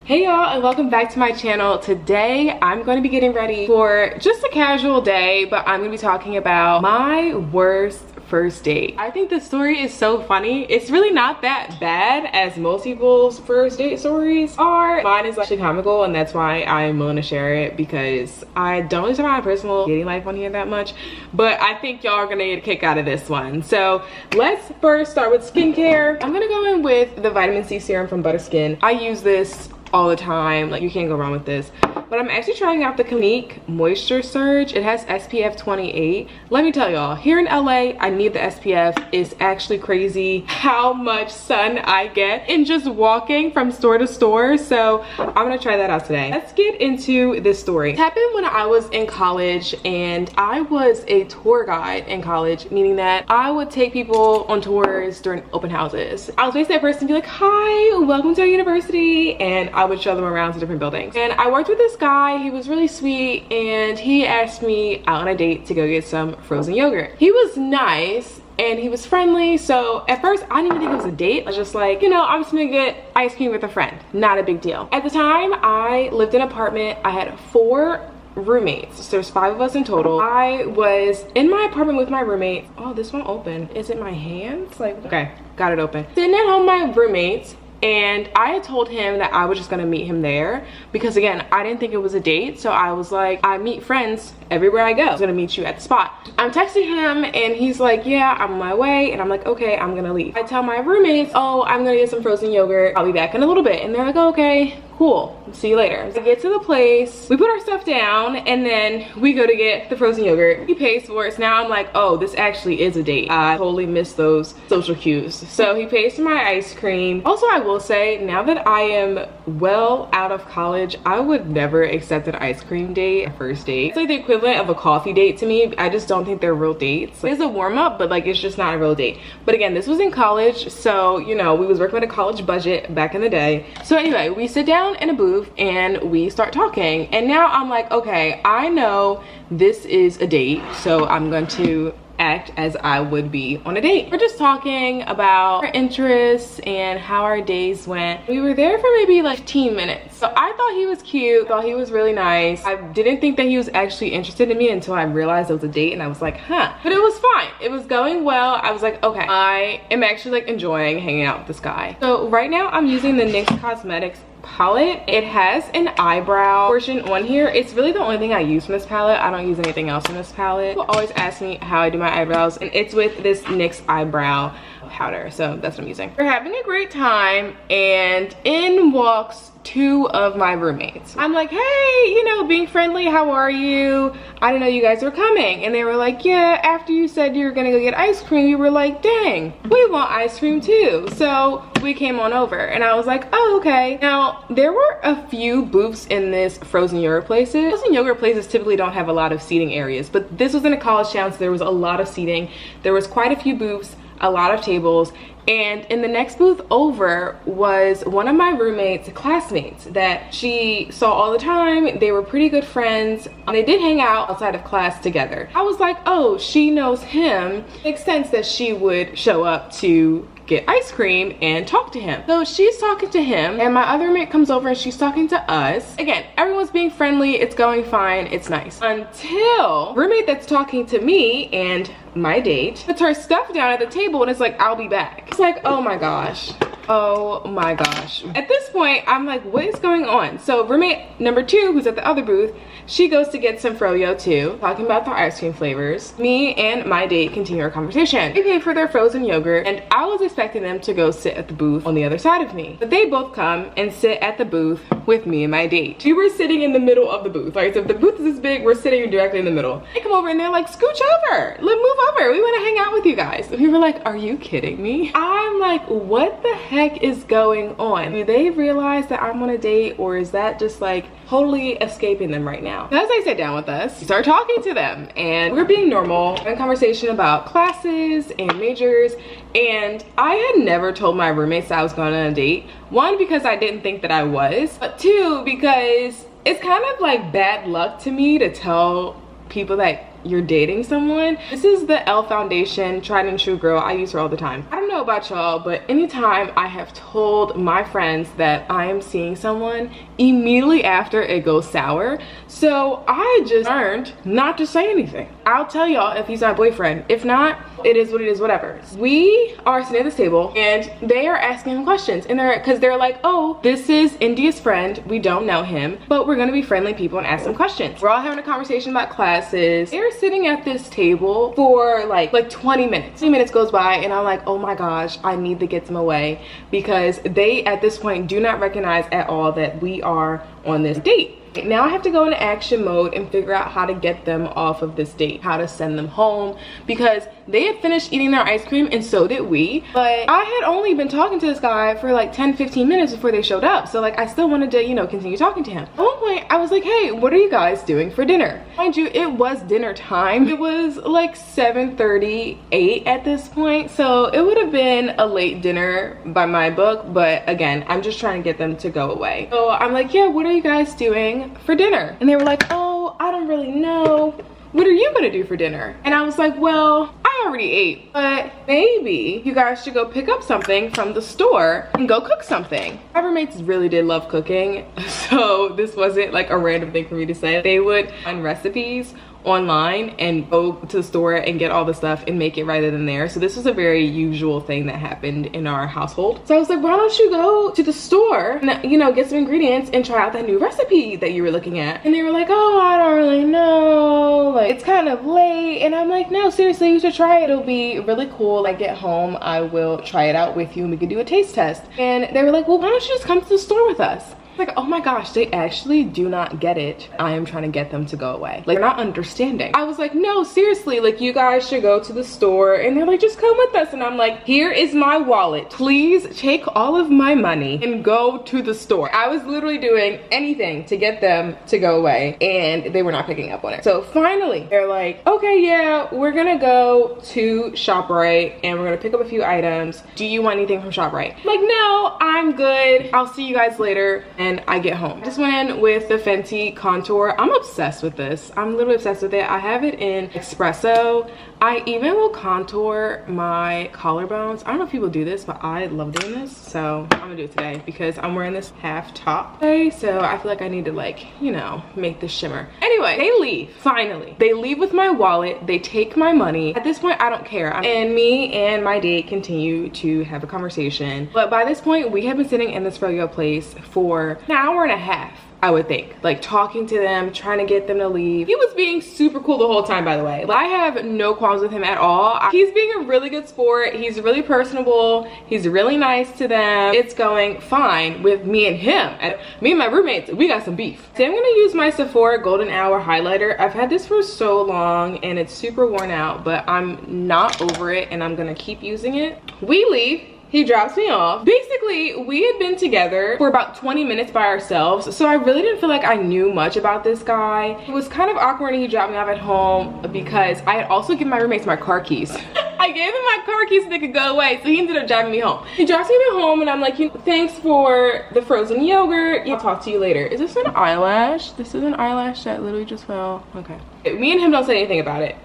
Hey y'all, and welcome back to my channel. Today I'm going to be getting ready for just a casual day, but I'm going to be talking about my worst first date. I think the story is so funny. It's really not that bad as most people's first date stories are. Mine is actually comical, and that's why I'm willing to share it, because I don't really talk about my personal dating life on here that much, but I think y'all are gonna get a kick out of this one. So let's first start with skincare. I'm gonna go in with the vitamin C serum from Butterskin. I use this all the time, like you can't go wrong with this. But I'm actually trying out the Clinique Moisture Surge. It has SPF 28. Let me tell y'all, here in LA, I need the SPF. It's actually crazy how much sun I get in just walking from store to store. So I'm gonna try that out today. Let's get into this story. It happened when I was in college, and I was a tour guide in college, meaning that I would take people on tours during open houses. I was basically that person to be like, hi, welcome to our university, and I would show them around to different buildings. And I worked with this guy. He was really sweet, and he asked me out on a date to go get some frozen yogurt. He was nice and he was friendly, so at first I didn't even think it was a date. I was just like, you know, I'm just gonna get ice cream with a friend, not a big deal. At the time, I lived in an apartment. I had 4 roommates, so there's 5 of us in total. I was in my apartment with my roommates. Oh, this won't open. Is it my hands? Like, okay, got it open. Sitting at home with my roommates, and I had told him that I was just gonna meet him there because, again, I didn't think it was a date. So I was like, I meet friends everywhere I go. I was gonna meet you at the spot. I'm texting him and he's like, yeah, I'm on my way. And I'm like, okay, I'm gonna leave. I tell my roommates, oh, I'm gonna get some frozen yogurt. I'll be back in a little bit. And they're like, oh, okay, cool, see you later. So I get to the place, we put our stuff down, and then we go to get the frozen yogurt. He pays for it. So now I'm like, oh, this actually is a date. I totally missed those social cues. So he pays for my ice cream. Also, I will say, now that I am well out of college, I would never accept an ice cream date, a first date. It's like the equivalent of a coffee date to me. I just don't think they're real dates. It's a warm-up, but like it's just not a real date. But again, this was in college, so you know, we was working with a college budget back in the day. So anyway, we sit down in a booth and we start talking, and now I'm like, okay, I know this is a date, so I'm going to act as I would be on a date. We're just talking about our interests and how our days went. We were there for maybe like 15 minutes. So I thought he was cute, thought he was really nice. I didn't think that he was actually interested in me until I realized it was a date, and I was like, huh. But it was fine. It was going well. I was like, okay, I am actually like enjoying hanging out with this guy. So right now I'm using the NYX Cosmetics palette. It has an eyebrow portion on here. It's really the only thing I use from this palette. I don't use anything else in this palette. People always ask me how I do my eyebrows, and it's with this NYX eyebrow powder. So that's what I'm using. We're having a great time, and in walks 2 of my roommates. I'm like, hey, you know, being friendly, how are you? I didn't know you guys were coming. And they were like, yeah, after you said you were gonna go get ice cream, we were like, dang, we want ice cream too. So we came on over, and I was like, oh, okay. Now, there were a few booths in this frozen yogurt places. Frozen yogurt places typically don't have a lot of seating areas, but this was in a college town, so there was a lot of seating. There was quite a few booths, a lot of tables, and in the next booth over was one of my roommates' classmates that she saw all the time. They were pretty good friends, and they did hang out outside of class together. I was like, oh, she knows him. Makes sense that she would show up to get ice cream and talk to him. So she's talking to him, and my other roommate comes over and she's talking to us. Again, everyone's being friendly, it's going fine, it's nice. Until roommate that's talking to me and my date puts her stuff down at the table and it's like, I'll be back. It's like, oh my gosh. Oh my gosh. At this point, I'm like, what is going on? So roommate number 2, who's at the other booth, she goes to get some froyo too, talking about their ice cream flavors. Me and my date continue our conversation. They paid for their frozen yogurt, and I was expecting them to go sit at the booth on the other side of me. But they both come and sit at the booth with me and my date. We were sitting in the middle of the booth. Right? So if the booth is this big, we're sitting directly in the middle. They come over and they're like, scooch over, move over. We want to hang out with you guys. And we were like, are you kidding me? I'm like, what the heck is going on? Do they realize that I'm on a date, or is that just like totally escaping them right now? As they sat down with us, we started talking to them, and we're being normal, having a conversation about classes and majors. And I had never told my roommates that I was going on a date. 1, because I didn't think that I was, but 2, because it's kind of like bad luck to me to tell people that you're dating someone. This is the Elle foundation, tried and true girl. I use her all the time. I don't know, know about y'all, but anytime I have told my friends that I am seeing someone, immediately after it goes sour. So I just learned not to say anything. I'll tell y'all if he's my boyfriend. If not, it is what it is, whatever. We are sitting at this table and they are asking him questions, and they're like, oh, this is India's friend, we don't know him, but we're gonna be friendly people and ask them questions. We're all having a conversation about classes. They're sitting at this table for like 20 minutes. 20 minutes goes by and I'm like, oh my gosh, I need to get them away, because they at this point do not recognize at all that we are on this date. Now I have to go into action mode and figure out how to get them off of this date, how to send them home, because they had finished eating their ice cream and so did we, but I had only been talking to this guy for like 10-15 minutes before they showed up. So like I still wanted to, you know, continue talking to him. At one point I was like, hey, what are you guys doing for dinner? Mind you, it was dinner time. It was like 7:38 at this point, so it would have been a late dinner by my book, but again, I'm just trying to get them to go away. So I'm like, yeah, what are you guys doing for dinner? And they were like, oh, I don't really know. What are you gonna do for dinner? And I was like, well, I already ate, but maybe you guys should go pick up something from the store and go cook something. My roommates really did love cooking, so this wasn't like a random thing for me to say. They would find recipes online and go to the store and get all the stuff and make it right then and there. So this was a very usual thing that happened in our household. So I was like, why don't you go to the store and, you know, get some ingredients and try out that new recipe that you were looking at? And they were like, oh, I don't really know, like it's kind of late. And I'm like, no, seriously, you should try it. It'll be really cool. Like get home, I will try it out with you and we could do a taste test. And they were like, well, why don't you just come to the store with us? Like, oh my gosh, they actually do not get it. I am trying to get them to go away. Like, they're not understanding. I was like, no, seriously, like you guys should go to the store. And they're like, just come with us. And I'm like, here is my wallet. Please take all of my money and go to the store. I was literally doing anything to get them to go away and they were not picking up on it. So finally, they're like, okay, yeah, we're gonna go to ShopRite and we're gonna pick up a few items. Do you want anything from ShopRite? I'm like, no, I'm good. I'll see you guys later. And I get home. I just went in with the Fenty contour. I'm obsessed with this. I'm literally obsessed with it. I have it in espresso. I even will contour my collarbones. I don't know if people do this, but I love doing this. So I'm gonna do it today because I'm wearing this half top today. So I feel like I need to, like, you know, make this shimmer. Anyway, they leave, finally. They leave with my wallet. They take my money. At this point, I don't care. And me and my date continue to have a conversation. But by this point, we have been sitting in this froyo place for an hour and a half, I would think, like talking to them, trying to get them to leave. He was being super cool the whole time, by the way. Like, I have no qualms with him at all. He's being a really good sport. He's really personable. He's really nice to them. It's going fine with me and him. And me and my roommates, we got some beef. So I'm gonna use my Sephora Golden Hour highlighter. I've had this for so long and it's super worn out, but I'm not over it and I'm gonna keep using it. We leave. He drops me off. Basically, we had been together for about 20 minutes by ourselves, so I really didn't feel like I knew much about this guy. It was kind of awkward when he dropped me off at home because I had also given my roommates my car keys. I gave him my car keys so they could go away, so he ended up driving me home. He drops me home and I'm like, thanks for the frozen yogurt. I'll talk to you later. Is this an eyelash? This is an eyelash that literally just fell. Okay. Me and him don't say anything about it.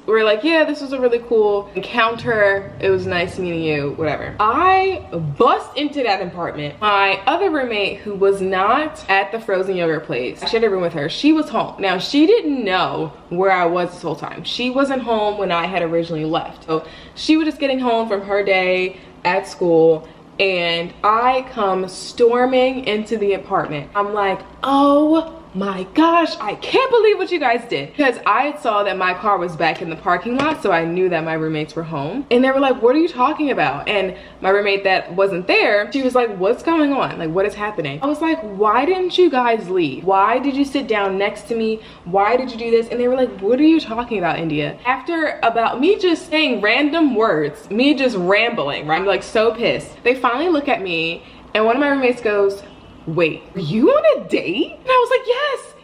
We're like, yeah, this was a really cool encounter. It was nice meeting you, whatever. I bust into that apartment. My other roommate, who was not at the frozen yogurt place, I shared a room with her. She was home. Now, she didn't know where I was this whole time. She wasn't home when I had originally left. So she was just getting home from her day at school and I come storming into the apartment. I'm like, oh my gosh, I can't believe what you guys did. Because I saw that my car was back in the parking lot, so I knew that my roommates were home. And they were like, what are you talking about? And my roommate that wasn't there, she was like, what's going on? Like, what is happening? I was like, why didn't you guys leave? Why did you sit down next to me? Why did you do this? And they were like, what are you talking about, India? After about me just saying random words, me just rambling, right? I'm like so pissed. They finally look at me and one of my roommates goes, wait, were you on a date? And I was like,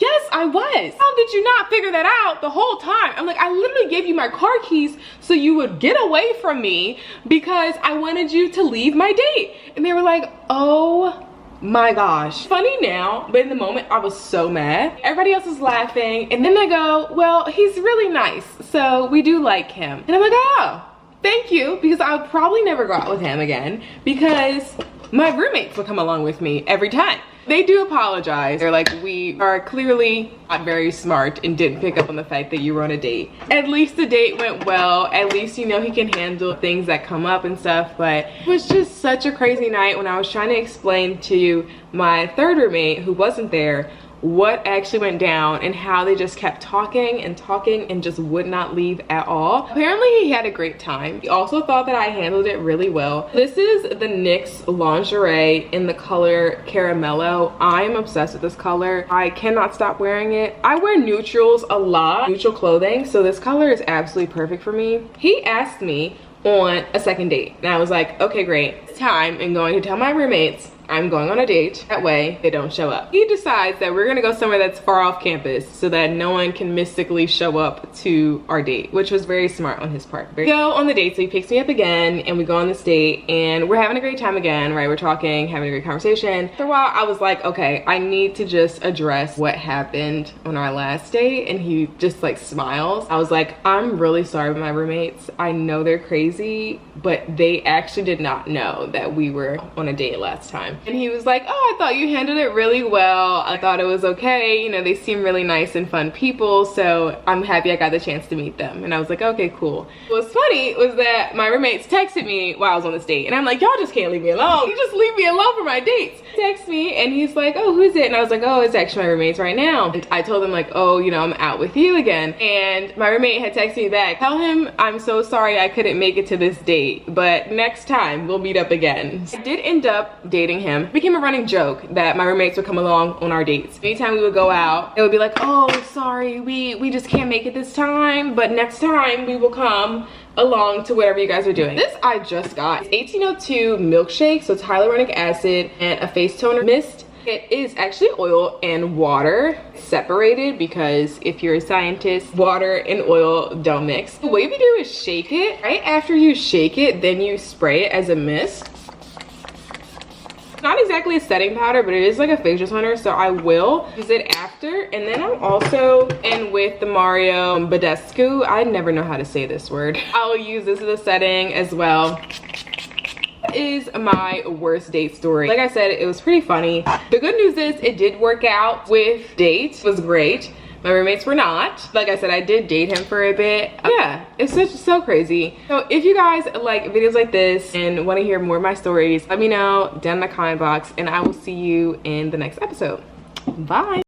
yes, I was. How did you not figure that out the whole time? I'm like, I literally gave you my car keys so you would get away from me because I wanted you to leave my date. And they were like, oh my gosh. Funny now, but in the moment I was so mad. Everybody else is laughing and then they go, well, he's really nice, so we do like him. And I'm like, oh, thank you, because I would probably never go out with him again because my roommates will come along with me every time. They do apologize. They're like, we are clearly not very smart and didn't pick up on the fact that you were on a date. At least the date went well. At least, you know, he can handle things that come up and stuff. But it was just such a crazy night when I was trying to explain to my third roommate who wasn't there what actually went down and how they just kept talking and talking and just would not leave at all. Apparently he had a great time. He also thought that I handled it really well. This is the NYX lingerie in the color Caramello. I'm obsessed with this color. I cannot stop wearing it. I wear neutrals a lot, neutral clothing, so this color is absolutely perfect for me. He asked me on a second date and I was like, okay, great. It's time. I'm going to tell my roommates I'm going on a date. That way they don't show up. He decides that we're gonna go somewhere that's far off campus so that no one can mystically show up to our date, which was very smart on his part. We go on the date, so he picks me up again and we go on this date and we're having a great time again, right? We're talking, having a great conversation. After a while, I was like, okay, I need to just address what happened on our last date, and he just like smiles. I was like, I'm really sorry with my roommates. I know they're crazy, but they actually did not know that we were on a date last time. And he was like, oh, I thought you handled it really well. I thought it was okay. You know, they seem really nice and fun people, so I'm happy I got the chance to meet them. And I was like, okay, cool. What's funny was that my roommates texted me while I was on this date, and I'm like, y'all just can't leave me alone. You just leave me alone for my dates. Text me, and he's like, oh, who's it? And I was like, oh, it's actually my roommates right now. And I told him like, oh, you know, I'm out with you again. And my roommate had texted me back, tell him I'm so sorry I couldn't make it to this date, but next time we'll meet up again. I did end up dating him. It became a running joke that my roommates would come along on our dates. Anytime we would go out, it would be like, oh, sorry, we just can't make it this time, but next time we will come along to whatever you guys are doing. This I just got. It's 1802 milkshake, so it's hyaluronic acid and a face toner mist. It is actually oil and water separated because if you're a scientist, water and oil don't mix. The way we do is shake it. Right after you shake it, then you spray it as a mist. Not exactly a setting powder, but it is like a facial toner, so I will use it after. And then I'm also in with the Mario Badescu. I never know how to say this word. I'll use this as a setting as well. That is my worst date story. Like I said, it was pretty funny. The good news is it did work out with dates. It was great. My roommates were not. Like I said, I did date him for a bit. Yeah, it's so crazy. So if you guys like videos like this and want to hear more of my stories, let me know down in the comment box, and I will see you in the next episode. Bye.